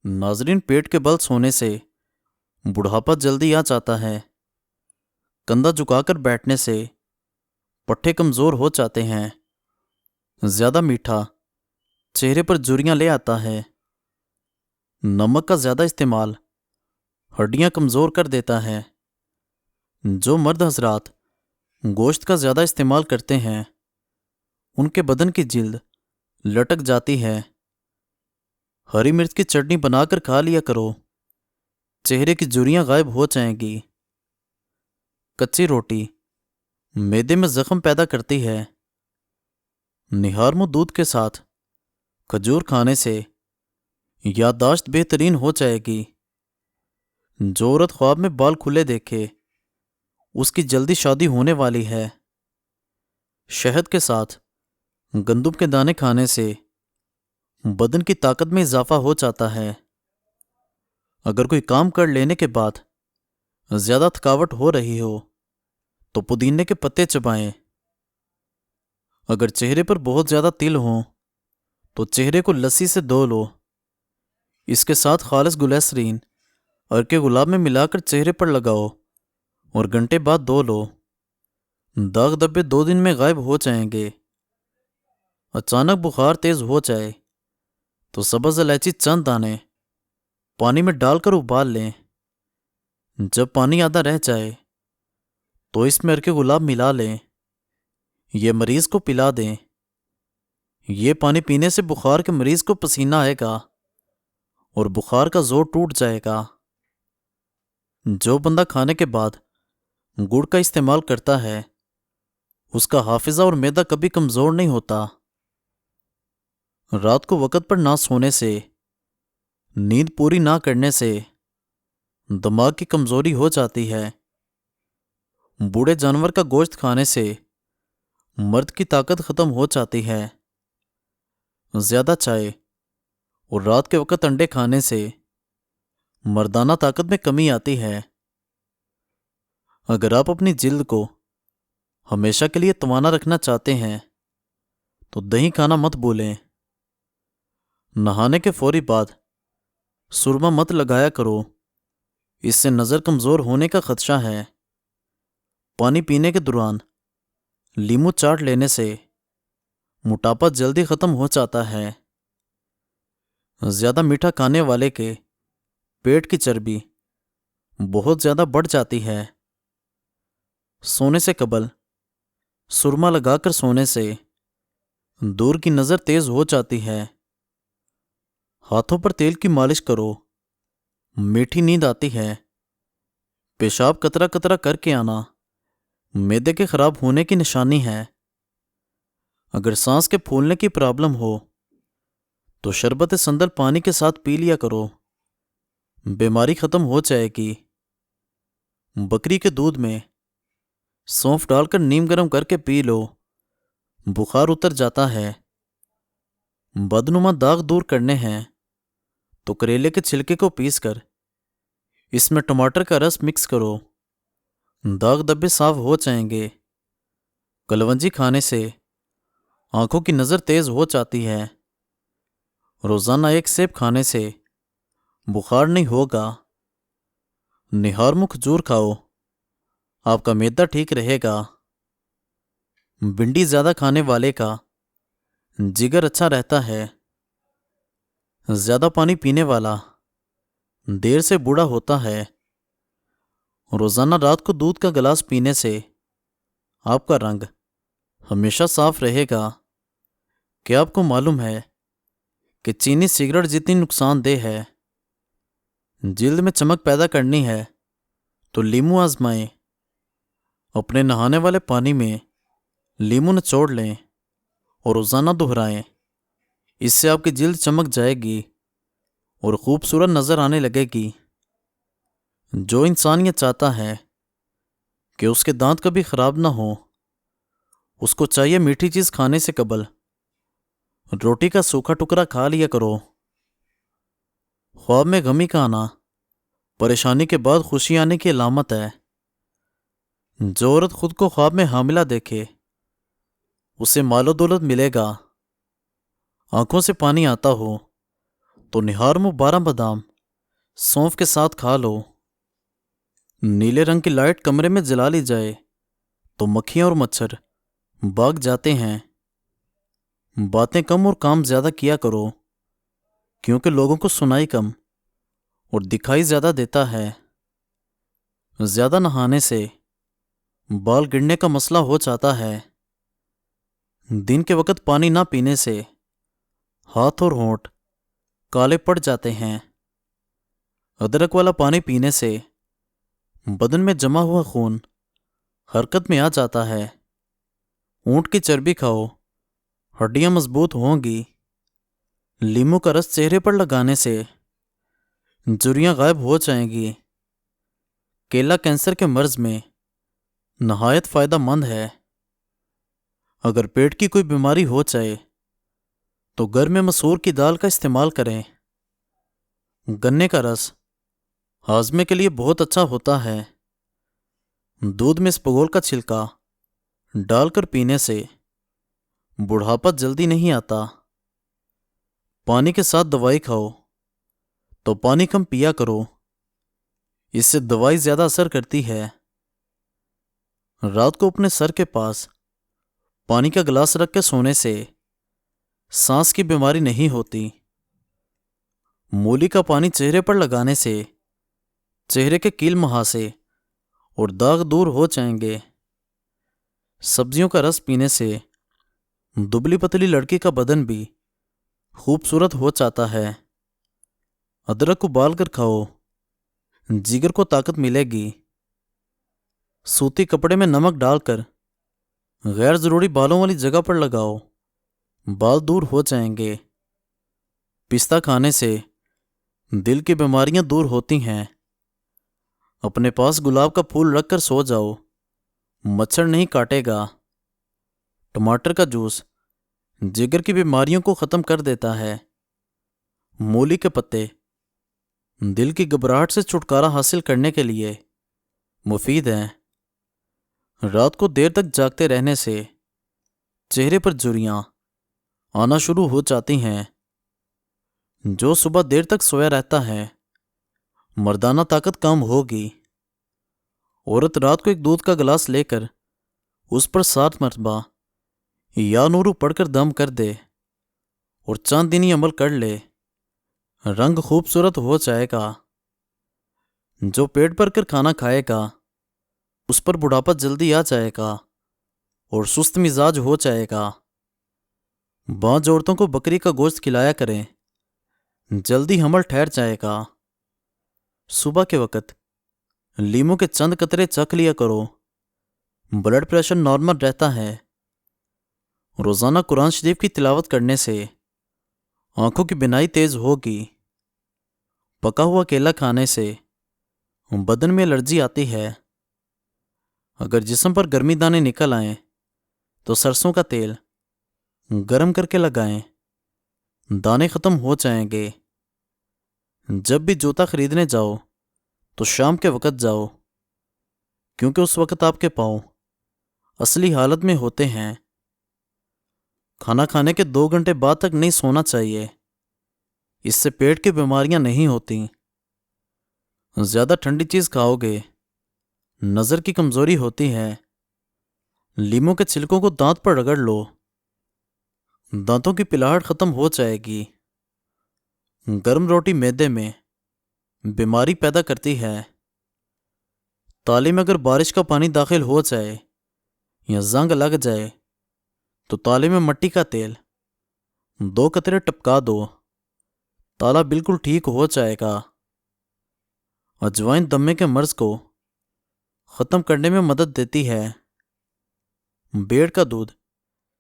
ناظرین، پیٹ کے بل سونے سے بڑھاپا جلدی آ جاتا ہے۔ کندھا جھکا کر بیٹھنے سے پٹھے کمزور ہو جاتے ہیں۔ زیادہ میٹھا چہرے پر جھریاں لے آتا ہے۔ نمک کا زیادہ استعمال ہڈیاں کمزور کر دیتا ہے۔ جو مرد حضرات گوشت کا زیادہ استعمال کرتے ہیں ان کے بدن کی جلد لٹک جاتی ہے۔ ہری مرچ کی چٹنی بنا کر کھا لیا کرو، چہرے کی جھریاں غائب ہو جائیں گی۔ کچی روٹی معدے میں زخم پیدا کرتی ہے۔ نہار منہ دودھ کے ساتھ کھجور کھانے سے یادداشت بہترین ہو جائے گی۔ جو عورت خواب میں بال کھلے دیکھے اس کی جلدی شادی ہونے والی ہے۔ شہد کے ساتھ گندم کے دانے کھانے سے بدن کی طاقت میں اضافہ ہو جاتا ہے۔ اگر کوئی کام کر لینے کے بعد زیادہ تھکاوٹ ہو رہی ہو تو پودینے کے پتے چبائیں۔ اگر چہرے پر بہت زیادہ تل ہوں تو چہرے کو لسی سے دھو لو۔ اس کے ساتھ خالص گلیسرین عرق گلاب میں ملا کر چہرے پر لگاؤ اور گھنٹے بعد دھو لو۔ داغ دھبے 2 دن میں غائب ہو جائیں گے۔ اچانک بخار تیز ہو جائے تو سبز الائچی چند دانے پانی میں ڈال کر ابال لیں۔ جب پانی آدھا رہ جائے تو اس میں عرق گلاب ملا لیں۔ یہ مریض کو پلا دیں۔ یہ پانی پینے سے بخار کے مریض کو پسینہ آئے گا اور بخار کا زور ٹوٹ جائے گا۔ جو بندہ کھانے کے بعد گڑ کا استعمال کرتا ہے اس کا حافظہ اور معدہ کبھی کمزور نہیں ہوتا۔ رات کو وقت پر نہ سونے سے، نیند پوری نہ کرنے سے دماغ کی کمزوری ہو جاتی ہے۔ بوڑھے جانور کا گوشت کھانے سے مرد کی طاقت ختم ہو جاتی ہے۔ زیادہ چائے اور رات کے وقت انڈے کھانے سے مردانہ طاقت میں کمی آتی ہے۔ اگر آپ اپنی جلد کو ہمیشہ کے لیے توانا رکھنا چاہتے ہیں تو دہی کھانا مت بھولیں۔ نہانے کے فوری بعد سرما مت لگایا کرو، اس سے نظر کمزور ہونے کا خدشہ ہے۔ پانی پینے کے دوران لیمو چاٹ لینے سے موٹاپا جلدی ختم ہو جاتا ہے۔ زیادہ میٹھا کھانے والے کے پیٹ کی چربی بہت زیادہ بڑھ جاتی ہے۔ سونے سے قبل سرما لگا کر سونے سے دور کی نظر تیز ہو جاتی ہے۔ ہاتھوں پر تیل کی مالش کرو، میٹھی نیند آتی ہے۔ پیشاب قطرہ قطرہ کر کے آنا معدے کے خراب ہونے کی نشانی ہے۔ اگر سانس کے پھولنے کی پرابلم ہو تو شربت سندل پانی کے ساتھ پی لیا کرو، بیماری ختم ہو جائے گی۔ بکری کے دودھ میں سونف ڈال کر نیم گرم کر کے پی لو، بخار اتر جاتا ہے۔ بدنما داغ دور کرنے ہیں تو کریلے کے چھلکے کو پیس کر اس میں ٹماٹر کا رس مکس کرو، داغ دبے صاف ہو جائیں گے۔ کلونجی کھانے سے آنکھوں کی نظر تیز ہو جاتی ہے۔ روزانہ 1 سیب کھانے سے بخار نہیں ہوگا۔ نہار منہ کھجور کھاؤ، آپ کا معدہ ٹھیک رہے گا۔ بھنڈی زیادہ کھانے والے کا جگر اچھا رہتا ہے۔ زیادہ پانی پینے والا دیر سے بوڑھا ہوتا ہے۔ روزانہ رات کو دودھ کا گلاس پینے سے آپ کا رنگ ہمیشہ صاف رہے گا۔ کیا آپ کو معلوم ہے کہ چینی سگریٹ جتنی نقصان دہ ہے؟ جلد میں چمک پیدا کرنی ہے تو لیمو آزمائیں۔ اپنے نہانے والے پانی میں لیمو نچوڑ لیں اور روزانہ دہرائیں۔ اس سے آپ کی جلد چمک جائے گی اور خوبصورت نظر آنے لگے گی۔ جو انسان یہ چاہتا ہے کہ اس کے دانت کبھی خراب نہ ہوں، اس کو چاہیے میٹھی چیز کھانے سے قبل روٹی کا سوکھا ٹکڑا کھا لیا کرو۔ خواب میں غمی کا آنا پریشانی کے بعد خوشی آنے کی علامت ہے۔ جو عورت خود کو خواب میں حاملہ دیکھے اسے مال و دولت ملے گا۔ آنکھوں سے پانی آتا ہو تو نہار میں 12 بادام سونف کے ساتھ کھا لو۔ نیلے رنگ کی لائٹ کمرے میں جلا لی جائے تو مکھیاں اور مچھر بھاگ جاتے ہیں۔ باتیں کم اور کام زیادہ کیا کرو، کیونکہ لوگوں کو سنائی کم اور دکھائی زیادہ دیتا ہے۔ زیادہ نہانے سے بال گرنے کا مسئلہ ہو جاتا ہے۔ دن کے وقت پانی نہ پینے سے ہاتھ اور ہونٹ کالے پڑ جاتے ہیں۔ ادرک والا پانی پینے سے بدن میں جمع ہوا خون حرکت میں آ جاتا ہے۔ اونٹ کی چربی کھاؤ، ہڈیاں مضبوط ہوں گی۔ لیموں کا رس چہرے پر لگانے سے جھریاں غائب ہو جائیں گی۔ کیلا کینسر کے مرض میں نہایت فائدہ مند ہے۔ اگر پیٹ کی کوئی بیماری ہو جائے تو گھر میں مسور کی دال کا استعمال کریں۔ گنے کا رس ہاضمے کے لیے بہت اچھا ہوتا ہے۔ دودھ میں اسپغول کا چھلکا ڈال کر پینے سے بڑھاپا جلدی نہیں آتا۔ پانی کے ساتھ دوائی کھاؤ تو پانی کم پیا کرو، اس سے دوائی زیادہ اثر کرتی ہے۔ رات کو اپنے سر کے پاس پانی کا گلاس رکھ کے سونے سے سانس کی بیماری نہیں ہوتی۔ مولی کا پانی چہرے پر لگانے سے چہرے کے کیل مہاسے اور داغ دور ہو جائیں گے۔ سبزیوں کا رس پینے سے دبلی پتلی لڑکی کا بدن بھی خوبصورت ہو جاتا ہے۔ ادرک کو ابال کر کھاؤ، جگر کو طاقت ملے گی۔ سوتی کپڑے میں نمک ڈال کر غیر ضروری بالوں والی جگہ پر لگاؤ، بال دور ہو جائیں گے۔ پستہ کھانے سے دل کی بیماریاں دور ہوتی ہیں۔ اپنے پاس گلاب کا پھول رکھ کر سو جاؤ، مچھر نہیں کاٹے گا۔ ٹماٹر کا جوس جگر کی بیماریوں کو ختم کر دیتا ہے۔ مولی کے پتے دل کی گھبراہٹ سے چھٹکارا حاصل کرنے کے لیے مفید ہیں۔ رات کو دیر تک جاگتے رہنے سے چہرے پر جھریاں آنا شروع ہو جاتی ہیں۔ جو صبح دیر تک سویا رہتا ہے مردانہ طاقت کم ہوگی۔ عورت رات کو ایک دودھ کا گلاس لے کر اس پر 7 مرتبہ یا نورو پڑھ کر دم کر دے اور چاند دینی عمل کر لے، رنگ خوبصورت ہو جائے گا۔ جو پیٹ بھر کر کھانا کھائے گا اس پر بڑھاپا جلدی آ جائے گا اور سست مزاج ہو جائے گا۔ بعض عورتوں کو بکری کا گوشت کھلایا کریں، جلدی حمل ٹھہر جائے گا۔ صبح کے وقت لیموں کے چند قطرے چکھ لیا کرو، بلڈ پریشر نارمل رہتا ہے۔ روزانہ قرآن شریف کی تلاوت کرنے سے آنکھوں کی بینائی تیز ہوگی۔ پکا ہوا کیلا کھانے سے بدن میں الرجی آتی ہے۔ اگر جسم پر گرمی دانے نکل آئیں تو سرسوں کا تیل گرم کر کے لگائیں، دانے ختم ہو جائیں گے۔ جب بھی جوتا خریدنے جاؤ تو شام کے وقت جاؤ، کیونکہ اس وقت آپ کے پاؤں اصلی حالت میں ہوتے ہیں۔ کھانا کھانے کے 2 گھنٹے بعد تک نہیں سونا چاہیے، اس سے پیٹ کی بیماریاں نہیں ہوتی۔ زیادہ ٹھنڈی چیز کھاؤ گے نظر کی کمزوری ہوتی ہے۔ لیموں کے چھلکوں کو دانت پر رگڑ لو، دانتوں کی پلاہٹ ختم ہو جائے گی۔ گرم روٹی معدے میں بیماری پیدا کرتی ہے۔ تالے میں اگر بارش کا پانی داخل ہو جائے یا زنگ لگ جائے تو تالے میں مٹی کا تیل 2 قطرے ٹپکا دو، تالا بالکل ٹھیک ہو جائے گا۔ اجوائن دمے کے مرض کو ختم کرنے میں مدد دیتی ہے۔ بیڑ کا دودھ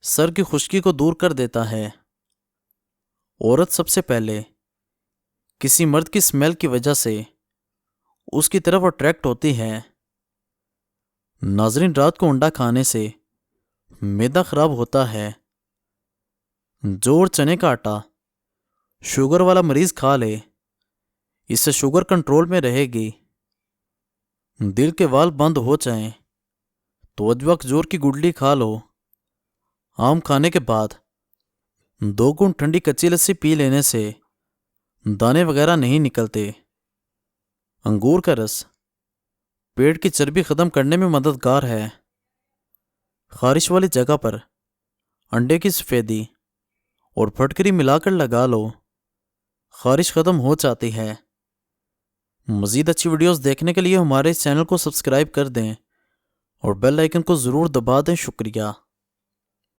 سر کی خشکی کو دور کر دیتا ہے۔ عورت سب سے پہلے کسی مرد کی سمیل کی وجہ سے اس کی طرف اٹریکٹ ہوتی ہے۔ ناظرین، رات کو انڈا کھانے سے معدہ خراب ہوتا ہے۔ جو اور چنے کا آٹا شوگر والا مریض کھا لے، اس سے شوگر کنٹرول میں رہے گی۔ دل کے وال بند ہو جائیں تو اجوا کھجور کی گڈلی کھا لو۔ آم کھانے کے بعد 2 گھونٹ ٹھنڈی کچی لسی پی لینے سے دانے وغیرہ نہیں نکلتے۔ انگور کا رس پیٹ کی چربی ختم کرنے میں مددگار ہے۔ خارش والی جگہ پر انڈے کی سفیدی اور پھٹکری ملا کر لگا لو، خارش ختم ہو جاتی ہے۔ مزید اچھی ویڈیوز دیکھنے کے لیے ہمارے اس چینل کو سبسکرائب کر دیں اور بیل آئیکن کو ضرور دبا دیں۔ شکریہ۔